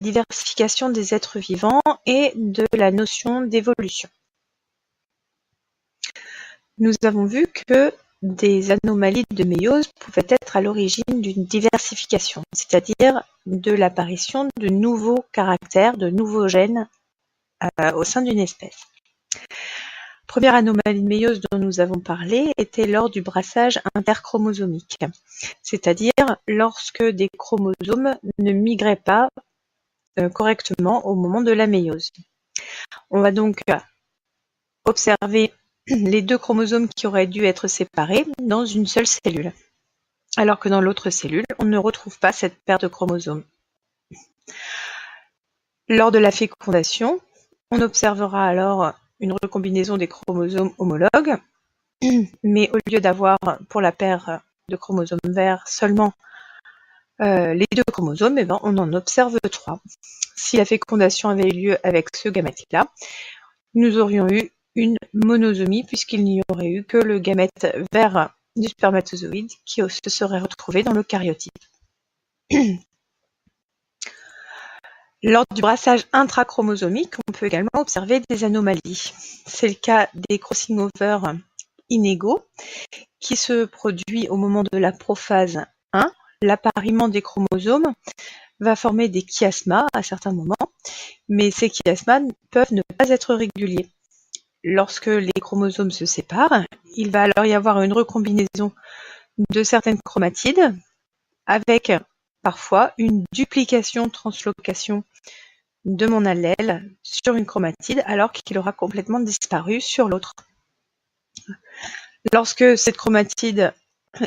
diversification des êtres vivants et de la notion d'évolution. Nous avons vu que des anomalies de méiose pouvaient être à l'origine d'une diversification, c'est-à-dire de l'apparition de nouveaux caractères, de nouveaux gènes au sein d'une espèce. Première anomalie de méiose dont nous avons parlé était lors du brassage interchromosomique, c'est-à-dire lorsque des chromosomes ne migraient pas correctement au moment de la méiose. On va donc observer les deux chromosomes qui auraient dû être séparés dans une seule cellule, alors que dans l'autre cellule, on ne retrouve pas cette paire de chromosomes. Lors de la fécondation, on observera alors une recombinaison des chromosomes homologues, mais au lieu d'avoir pour la paire de chromosomes verts seulement les deux chromosomes, eh ben, on en observe 3. Si la fécondation avait eu lieu avec ce gamète-là, nous aurions eu une monosomie puisqu'il n'y aurait eu que le gamète vert du spermatozoïde qui se serait retrouvé dans le karyotype. Lors du brassage intrachromosomique, on peut également observer des anomalies. C'est le cas des crossing over inégaux qui se produit au moment de la prophase 1. L'appariement des chromosomes va former des chiasmas à certains moments, mais ces chiasmas peuvent ne pas être réguliers. Lorsque les chromosomes se séparent, il va alors y avoir une recombinaison de certaines chromatides avec parfois une duplication-translocation de mon allèle sur une chromatide alors qu'il aura complètement disparu sur l'autre. Lorsque cette chromatide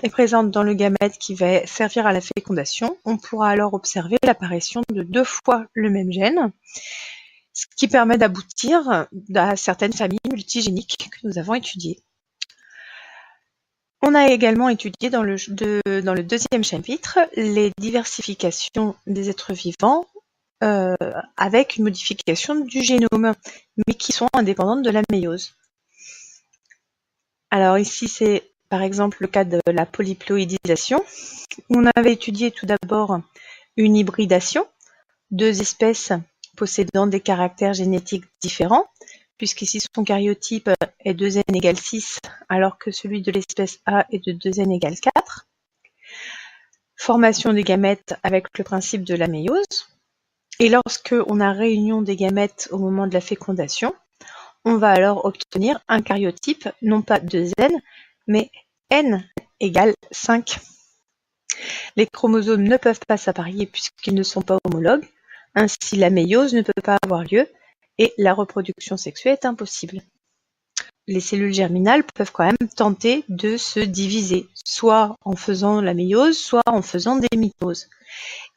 est présente dans le gamète qui va servir à la fécondation, on pourra alors observer l'apparition de 2 fois le même gène, ce qui permet d'aboutir à certaines familles multigéniques que nous avons étudiées. On a également étudié dans le deuxième chapitre les diversifications des êtres vivants avec une modification du génome, mais qui sont indépendantes de la méiose. Alors ici, c'est par exemple le cas de la polyploïdisation. On avait étudié tout d'abord une hybridation, 2 espèces possédant des caractères génétiques différents, puisqu'ici son karyotype est 2n égale 6, alors que celui de l'espèce A est de 2n égale 4. Formation des gamètes avec le principe de la méiose. Et lorsque on a réunion des gamètes au moment de la fécondation, on va alors obtenir un karyotype, non pas 2n, mais n égale 5. Les chromosomes ne peuvent pas s'apparier puisqu'ils ne sont pas homologues, ainsi la méiose ne peut pas avoir lieu et la reproduction sexuée est impossible. Les cellules germinales peuvent quand même tenter de se diviser, soit en faisant la méiose, soit en faisant des mitoses.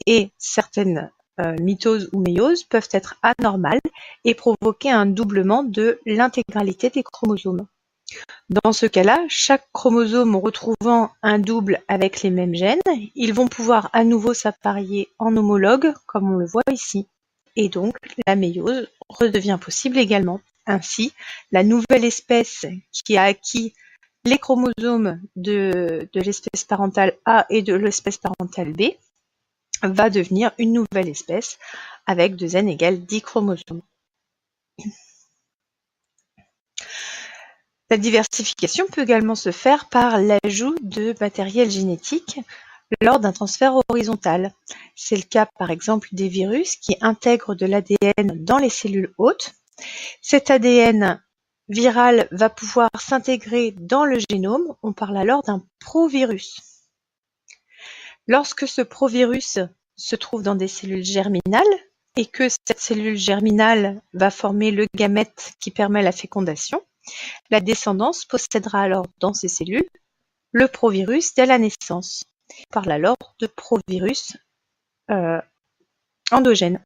Et certaines mitoses ou méioses peuvent être anormales et provoquer un doublement de l'intégralité des chromosomes. Dans ce cas-là, chaque chromosome retrouvant un double avec les mêmes gènes, ils vont pouvoir à nouveau s'apparier en homologue, comme on le voit ici. Et donc, la méiose redevient possible également. Ainsi, la nouvelle espèce qui a acquis les chromosomes de l'espèce parentale A et de l'espèce parentale B va devenir une nouvelle espèce avec 2n égale 10 chromosomes. La diversification peut également se faire par l'ajout de matériel génétique lors d'un transfert horizontal. C'est le cas par exemple des virus qui intègrent de l'ADN dans les cellules hôtes. Cet ADN viral va pouvoir s'intégrer dans le génome, on parle alors d'un provirus. Lorsque ce provirus se trouve dans des cellules germinales et que cette cellule germinale va former le gamète qui permet la fécondation, la descendance possédera alors dans ces cellules le provirus dès la naissance. On parle alors de provirus endogène.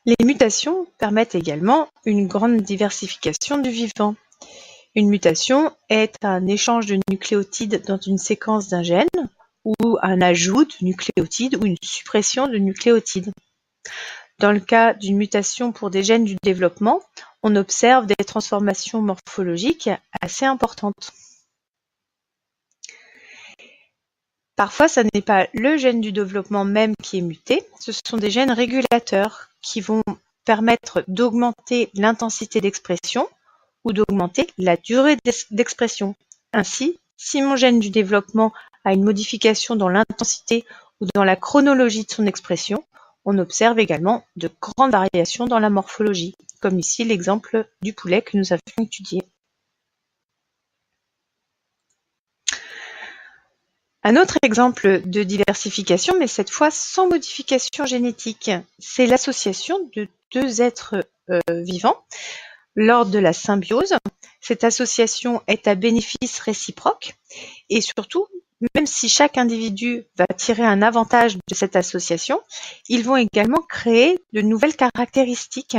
Les mutations permettent également une grande diversification du vivant. Une mutation est un échange de nucléotides dans une séquence d'un gène ou un ajout de nucléotides ou une suppression de nucléotides. Dans le cas d'une mutation pour des gènes du développement, on observe des transformations morphologiques assez importantes. Parfois, ça n'est pas le gène du développement même qui est muté, ce sont des gènes régulateurs qui vont permettre d'augmenter l'intensité d'expression ou d'augmenter la durée d'expression. Ainsi, si mon gène du développement a une modification dans l'intensité ou dans la chronologie de son expression, on observe également de grandes variations dans la morphologie, comme ici l'exemple du poulet que nous avions étudié. Un autre exemple de diversification, mais cette fois sans modification génétique, c'est l'association de deux êtres vivants lors de la symbiose. Cette association est à bénéfice réciproque et surtout, même si chaque individu va tirer un avantage de cette association, ils vont également créer de nouvelles caractéristiques.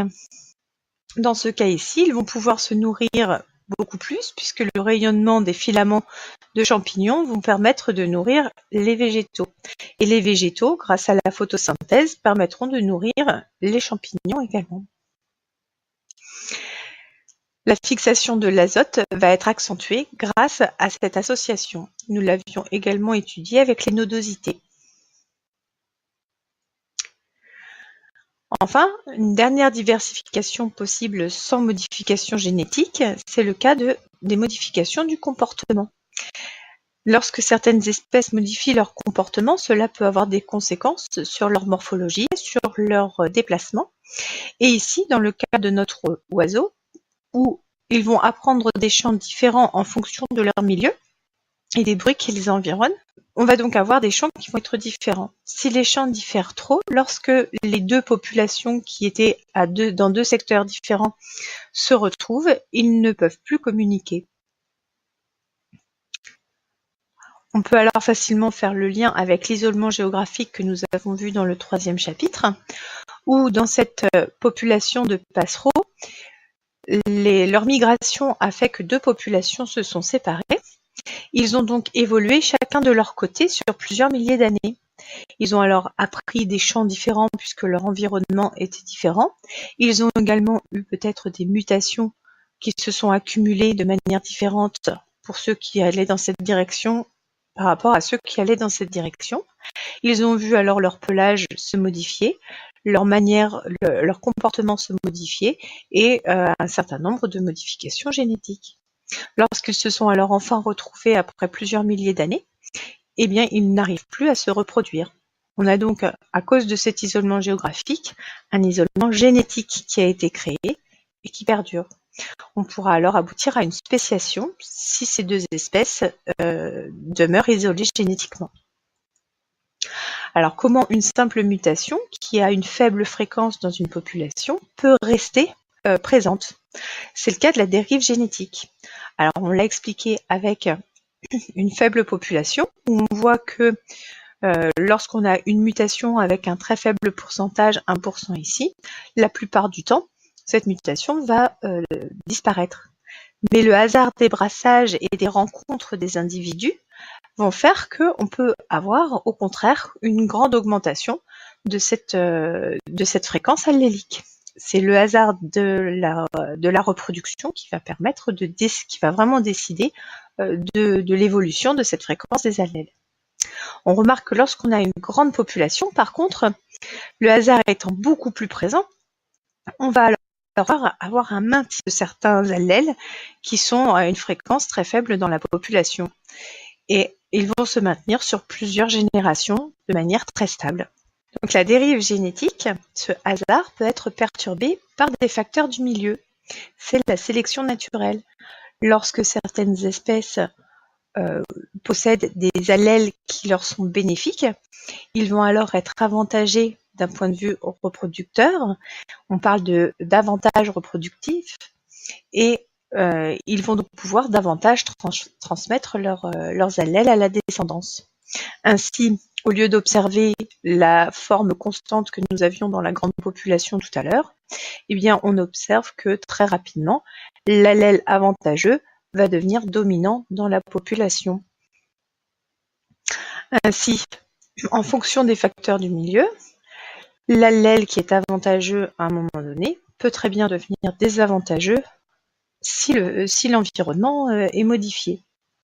Dans ce cas ici, ils vont pouvoir se nourrir beaucoup plus puisque le rayonnement des filaments de champignons vont permettre de nourrir les végétaux. Et les végétaux, grâce à la photosynthèse, permettront de nourrir les champignons également. La fixation de l'azote va être accentuée grâce à cette association. Nous l'avions également étudié avec les nodosités. Enfin, une dernière diversification possible sans modification génétique, c'est le cas des modifications du comportement. Lorsque certaines espèces modifient leur comportement, cela peut avoir des conséquences sur leur morphologie, sur leur déplacement. Et ici, dans le cas de notre oiseau, où ils vont apprendre des chants différents en fonction de leur milieu et des bruits qui les environnent, on va donc avoir des chants qui vont être différents. Si les chants diffèrent trop, lorsque les deux populations qui étaient dans deux secteurs différents se retrouvent, ils ne peuvent plus communiquer. On peut alors facilement faire le lien avec l'isolement géographique que nous avons vu dans le 3e chapitre, où dans cette population de passereaux, leur migration a fait que deux populations se sont séparées. Ils ont donc évolué chacun de leur côté sur plusieurs milliers d'années. Ils ont alors appris des chants différents puisque leur environnement était différent. Ils ont également eu peut-être des mutations qui se sont accumulées de manière différente pour ceux qui allaient dans cette direction par rapport à ceux qui allaient dans cette direction. Ils ont vu alors leur pelage se modifier, leur comportement se modifier et un certain nombre de modifications génétiques. Lorsqu'ils se sont alors enfin retrouvés après plusieurs milliers d'années, eh bien, ils n'arrivent plus à se reproduire. On a donc, à cause de cet isolement géographique, un isolement génétique qui a été créé et qui perdure. On pourra alors aboutir à une spéciation si ces deux espèces demeurent isolées génétiquement. Alors, comment une simple mutation qui a une faible fréquence dans une population peut rester présente? C'est le cas de la dérive génétique. Alors, on l'a expliqué avec une faible population, où on voit que lorsqu'on a une mutation avec un très faible pourcentage, 1% ici, la plupart du temps, cette mutation va disparaître. Mais le hasard des brassages et des rencontres des individus vont faire qu'on peut avoir, au contraire, une grande augmentation de cette fréquence allélique. C'est le hasard de la reproduction qui va permettre qui va vraiment décider de l'évolution de cette fréquence des allèles. On remarque que lorsqu'on a une grande population, par contre, le hasard étant beaucoup plus présent, on va alors avoir un maintien de certains allèles qui sont à une fréquence très faible dans la population. Et ils vont se maintenir sur plusieurs générations de manière très stable. Donc la dérive génétique, ce hasard, peut être perturbé par des facteurs du milieu. C'est la sélection naturelle. Lorsque certaines espèces possèdent des allèles qui leur sont bénéfiques, ils vont alors être avantagés d'un point de vue reproducteur. On parle d'avantages reproductifs et ils vont donc pouvoir davantage transmettre leurs allèles à la descendance. Ainsi, au lieu d'observer la forme constante que nous avions dans la grande population tout à l'heure, eh bien, on observe que très rapidement, l'allèle avantageux va devenir dominant dans la population. Ainsi, en fonction des facteurs du milieu, l'allèle qui est avantageux à un moment donné peut très bien devenir désavantageux si l'environnement est modifié.